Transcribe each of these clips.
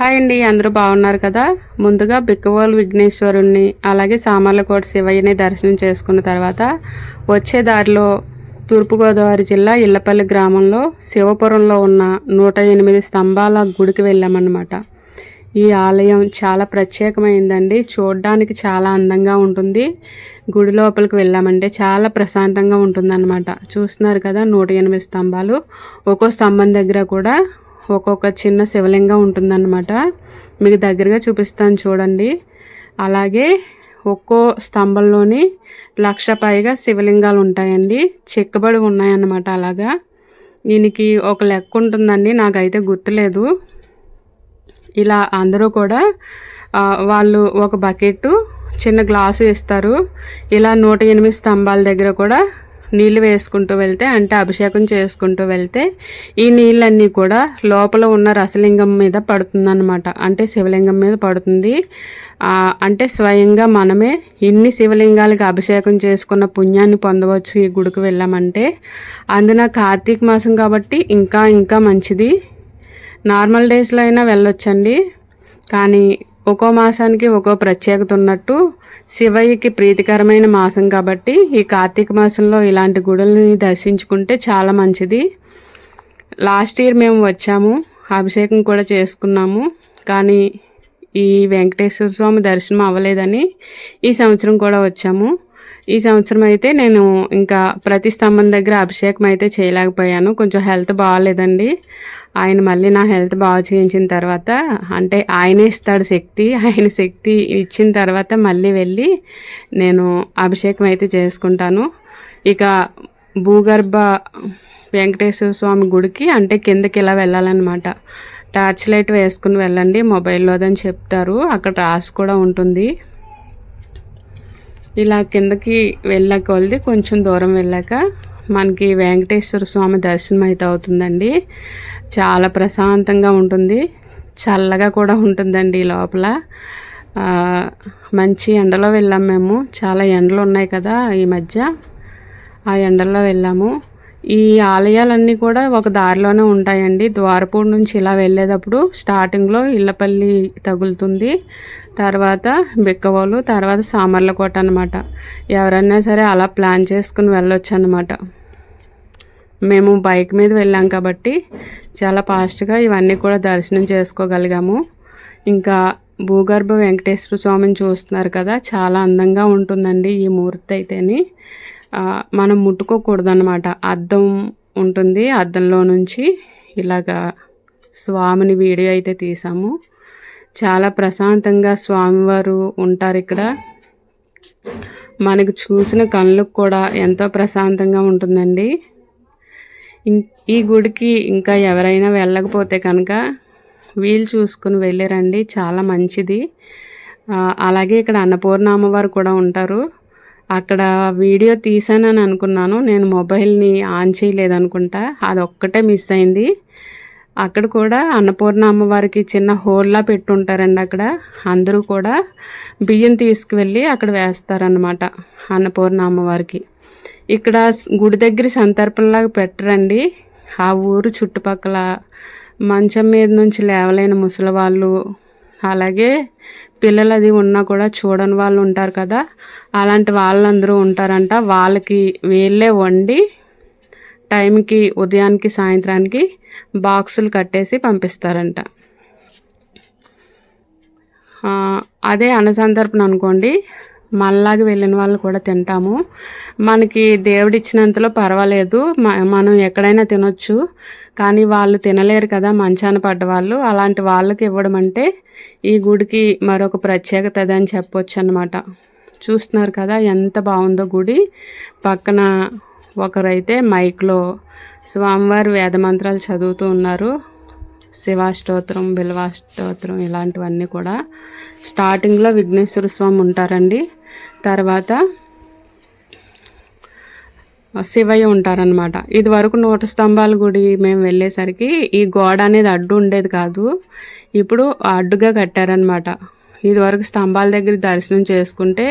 Hi అండి, అందరూ బాగున్నారు కదా. ముందుగా బిక్కవోలు విఘ్నేశ్వరుణ్ణి అలాగే సామర్లకోట శివయ్యని దర్శనం చేసుకున్న తర్వాత వచ్చే దారిలో తూర్పుగోదావరి జిల్లా ఇళ్లపల్లి గ్రామంలో శివపురంలో ఉన్న 108 స్తంభాల గుడికి వెళ్ళామన్నమాట. ఈ ఆలయం చాలా ప్రత్యేకమైందండి. చూడడానికి చాలా అందంగా ఉంటుంది. గుడి లోపలికి వెళ్ళామంటే చాలా ప్రశాంతంగా ఉంటుందన్నమాట. చూస్తున్నారు కదా, 108 స్తంభాలు. ఒక్కో స్తంభం దగ్గర కూడా ఒక్కొక్క చిన్న శివలింగం ఉంటుందన్నమాట. మీకు దగ్గరగా చూపిస్తాను చూడండి. అలాగే ఒక్కో స్తంభంలోని 1,00,000 పైగా శివలింగాలు ఉంటాయండి, చెక్కబడి ఉన్నాయన్నమాట. అలాగా దీనికి ఒక లెక్క ఉంటుందండి, నాకైతే గుర్తులేదు. ఇలా అందరూ కూడా వాళ్ళు ఒక బకెట్ చిన్న గ్లాసు ఇస్తారు. ఇలా 108 స్తంభాల దగ్గర కూడా నీళ్ళు వేసుకుంటూ వెళ్తే, అంటే అభిషేకం చేసుకుంటూ వెళ్తే ఈ నీళ్ళన్నీ కూడా లోపల ఉన్న రసలింగం మీద పడుతుందన్నమాట. అంటే శివలింగం మీద పడుతుంది. అంటే స్వయంగా మనమే ఇన్ని శివలింగాలకి అభిషేకం చేసుకున్న పుణ్యాన్ని పొందవచ్చు ఈ గుడికి వెళ్ళామంటే. అందున కార్తీక మాసం కాబట్టి ఇంకా ఇంకా మంచిది. నార్మల్ డేస్లో అయినా వెళ్ళొచ్చండి, కానీ ఒక్కో మాసానికి ఒక్కో ప్రత్యేకత ఉన్నట్టు శివయ్యకి ప్రీతికరమైన మాసం కాబట్టి ఈ కార్తీక మాసంలో ఇలాంటి గుడుల్ని దర్శించుకుంటే చాలా మంచిది. లాస్ట్ ఇయర్ మేము వచ్చాము, అభిషేకం కూడా చేసుకున్నాము, కానీ ఈ వెంకటేశ్వర స్వామి దర్శనం అవ్వలేదని ఈ సంవత్సరం కూడా వచ్చాము. ఈ సంవత్సరం అయితే నేను ఇంకా ప్రతి స్తంభం దగ్గర అభిషేకం అయితే చేయలేకపోయాను. కొంచెం హెల్త్ బాగాలేదండి. ఆయన మళ్ళీ నా హెల్త్ బాగా చేయించిన తర్వాత, అంటే ఆయనే ఇస్తాడు శక్తి, ఆయన శక్తి ఇచ్చిన తర్వాత మళ్ళీ వెళ్ళి నేను అభిషేకం అయితే చేసుకుంటాను. ఇక భూగర్భ వెంకటేశ్వర స్వామి గుడికి అంటే కిందకి ఇలా వెళ్ళాలన్నమాట. టార్చ్ లైట్ వేసుకుని వెళ్ళండి, మొబైల్లోదని చెప్తారు, అక్కడ రాసి కూడా ఉంటుంది. ఇలా కిందకి వెళ్ళాక కొలిది కొంచెం దూరం వెళ్ళాక మనకి వెంకటేశ్వర స్వామి దర్శనం అయితే అవుతుందండి. చాలా ప్రశాంతంగా ఉంటుంది, చల్లగా కూడా ఉంటుందండి లోపల. మంచి ఎండలో వెళ్ళాము మేము. చాలా ఎండలు ఉన్నాయి కదా ఈ మధ్య, ఆ ఎండల్లో వెళ్ళాము. ఈ ఆలయాలన్నీ కూడా ఒక దారిలోనే ఉంటాయండి. ద్వారపూడి నుంచి ఇలా వెళ్ళేటప్పుడు స్టార్టింగ్లో ఇళ్లపల్లి తగులుతుంది, తర్వాత బిక్కవోలు, తర్వాత సామర్లకోట అనమాట. ఎవరైనా సరే అలా ప్లాన్ చేసుకుని వెళ్ళొచ్చు అనమాట. మేము బైక్ మీద వెళ్ళాం కాబట్టి చాలా ఫాస్ట్గా ఇవన్నీ కూడా దర్శనం చేసుకోగలిగాము. ఇంకా భూగర్భ వెంకటేశ్వర స్వామిని చూస్తున్నారు కదా, చాలా అందంగా ఉంటుందండి ఈ మూర్తి అయితేని. మనం ముట్టుకోకూడదన్నమాట, అద్దం ఉంటుంది, అద్దంలో నుంచి ఇలాగా స్వామిని వీడియో అయితే తీసాము. చాలా ప్రశాంతంగా స్వామివారు ఉంటారు ఇక్కడ. మనకు చూసిన కళ్ళకు కూడా ఎంతో ప్రశాంతంగా ఉంటుందండి. ఈ గుడికి ఇంకా ఎవరైనా వెళ్ళకపోతే కనుక వీలు చూసుకుని వెళ్ళారండి, చాలా మంచిది. అలాగే ఇక్కడ అన్నపూర్ణ అమ్మవారు కూడా ఉంటారు. అక్కడ వీడియో తీసానని అనుకున్నాను, నేను మొబైల్ని ఆన్ చేయలేదనుకుంటా, అది ఒక్కటే మిస్ అయింది. అక్కడ కూడా అన్నపూర్ణ అమ్మవారికి చిన్న హోల్లా పెట్టుంటారండి. అక్కడ అందరూ కూడా బియ్యం తీసుకువెళ్ళి అక్కడ వేస్తారన్నమాట అన్నపూర్ణ అమ్మవారికి. ఇక్కడ గుడి దగ్గర సంతర్పణలాగా పెట్టరండి. ఆ ఊరు చుట్టుపక్కల మంచం మీద నుంచి లేవలేని ముసలి వాళ్ళు, అలాగే పిల్లలు అది ఉన్నా కూడా చూడని వాళ్ళు ఉంటారు కదా, అలాంటి వాళ్ళందరూ ఉంటారంట. వాళ్ళకి వీళ్ళే వండి టైంకి ఉదయానికి సాయంత్రానికి బాక్సులు కట్టేసి పంపిస్తారంట. అదే అన్నసంతర్పణ అనుకోండి, మనలాగా వెళ్ళిన వాళ్ళు కూడా తింటాము. మనకి దేవుడిచ్చినంతలో పర్వాలేదు, మనం ఎక్కడైనా తినొచ్చు, కానీ వాళ్ళు తినలేరు కదా మంచాన పడ్డవాళ్ళు. అలాంటి వాళ్ళకి ఇవ్వడం అంటే ఈ గుడికి మరొక ప్రత్యేకత అని చెప్పొచ్చు అన్నమాట. చూస్తున్నారు కదా ఎంత బాగుందో గుడి. పక్కన ఒకరైతే మైక్లో స్వామివారి వేదమంత్రాలు చదువుతూ ఉన్నారు. శివాష్టోత్రం, బిల్వాష్టోత్రం ఇలాంటివన్నీ కూడా. స్టార్టింగ్లో విఘ్నేశ్వర స్వామి ఉంటారండి, తర్వాత శివయ్య ఉంటారనమాట. ఇది వరకు 100 స్తంభాల గుడి మేము వెళ్ళేసరికి ఈ గోడ అనేది అడ్డు ఉండేది కాదు, ఇప్పుడు అడ్డుగా కట్టారనమాట. ఇది వరకు స్తంభాల దగ్గర దర్శనం చేసుకుంటే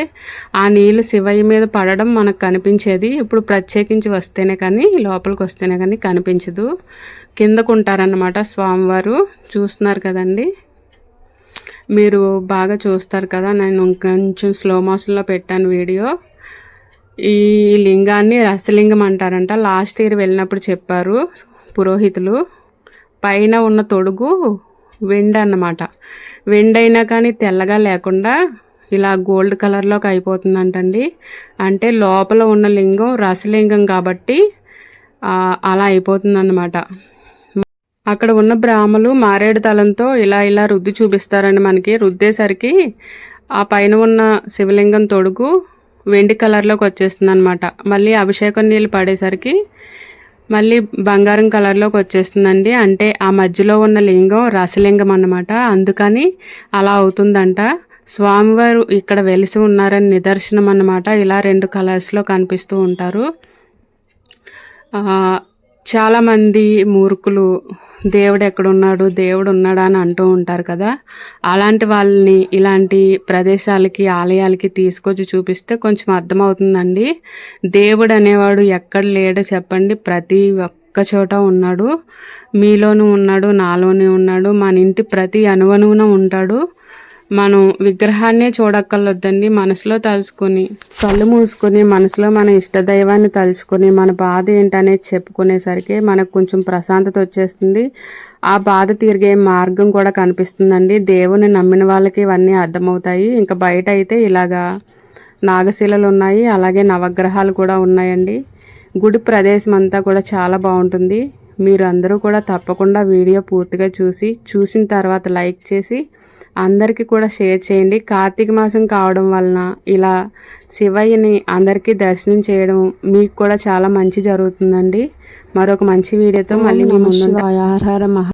ఆ నీళ్ళు శివయ్య మీద పడడం మనకు కనిపించేది. ఇప్పుడు ప్రత్యేకించి వస్తేనే కానీ, లోపలికి వస్తేనే కానీ కనిపించదు. కిందకు ఉంటారన్నమాట స్వామివారు. చూస్తున్నారు కదండి. మీరు బాగా చూస్తారు కదా, నేను కొంచెం స్లో మోషన్లో పెట్టాను వీడియో. ఈ లింగాన్ని రసలింగం అంటారంట. లాస్ట్ ఇయర్ వెళ్ళినప్పుడు చెప్పారు పురోహితులు. పైన ఉన్న తొడుగు వెండి అన్నమాట. వెండి అయినా కానీ తెల్లగా లేకుండా ఇలా గోల్డ్ కలర్లోకి అయిపోతుందంటండి. అంటే లోపల ఉన్న లింగం రసలింగం కాబట్టి అలా అయిపోతుందన్నమాట. అక్కడ ఉన్న బ్రాహ్మలు మారేడు తలంతో ఇలా ఇలా రుద్ది చూపిస్తారండి. మనకి రుద్దేసరికి ఆ పైన ఉన్న శివలింగం తొడుగు వెండి కలర్లోకి వచ్చేస్తుంది అనమాట. మళ్ళీ అభిషేకం నీళ్ళు పడేసరికి మళ్ళీ బంగారం కలర్లోకి వచ్చేస్తుందండి. అంటే ఆ మధ్యలో ఉన్న లింగం రసలింగం అన్నమాట. అందుకని అలా అవుతుందంట. స్వామివారు ఇక్కడ వెలిసి ఉన్నారని నిదర్శనం అన్నమాట. ఇలా 2 కలర్స్లో కనిపిస్తూ ఉంటారు. చాలామంది మూర్ఖులు దేవుడు ఎక్కడున్నాడు, దేవుడు ఉన్నాడా అని అంటూ ఉంటారు కదా. అలాంటి వాళ్ళని ఇలాంటి ప్రదేశాలకి, ఆలయాలకి తీసుకొచ్చి చూపిస్తే కొంచెం అర్థమవుతుందండి. దేవుడు అనేవాడు ఎక్కడ లేడో చెప్పండి, ప్రతి ఒక్క చోట ఉన్నాడు. మీలోనూ ఉన్నాడు, నాలోనే ఉన్నాడు, మన ఇంటి ప్రతి అణువణువున ఉంటాడు. మనం విగ్రహాన్నే చూడక్కర్లొద్దండి. మనసులో తలుచుకొని, కళ్ళు మూసుకొని మనసులో మన ఇష్టదైవాన్ని తలుచుకొని మన బాధ ఏంటనేది చెప్పుకునేసరికి మనకు కొంచెం ప్రశాంతత వచ్చేస్తుంది. ఆ బాధ తీరిగే మార్గం కూడా కనిపిస్తుందండి. దేవుని నమ్మిన వాళ్ళకి ఇవన్నీ అర్థమవుతాయి. ఇంకా బయట అయితే ఇలాగా నాగశిలలు ఉన్నాయి, అలాగే నవగ్రహాలు కూడా ఉన్నాయండి. గుడి ప్రదేశం అంతా కూడా చాలా బాగుంటుంది. మీరు అందరూ కూడా తప్పకుండా వీడియో పూర్తిగా చూసిన తర్వాత లైక్ చేసి అందరికీ కూడా షేర్ చేయండి. కార్తీక మాసం కావడం వలన ఇలా శివయ్యని అందరికీ దర్శనం చేయడం మీకు కూడా చాలా మంచి జరుగుతుందండి. మరొక మంచి వీడియోతో మళ్ళీ మీ ముందు.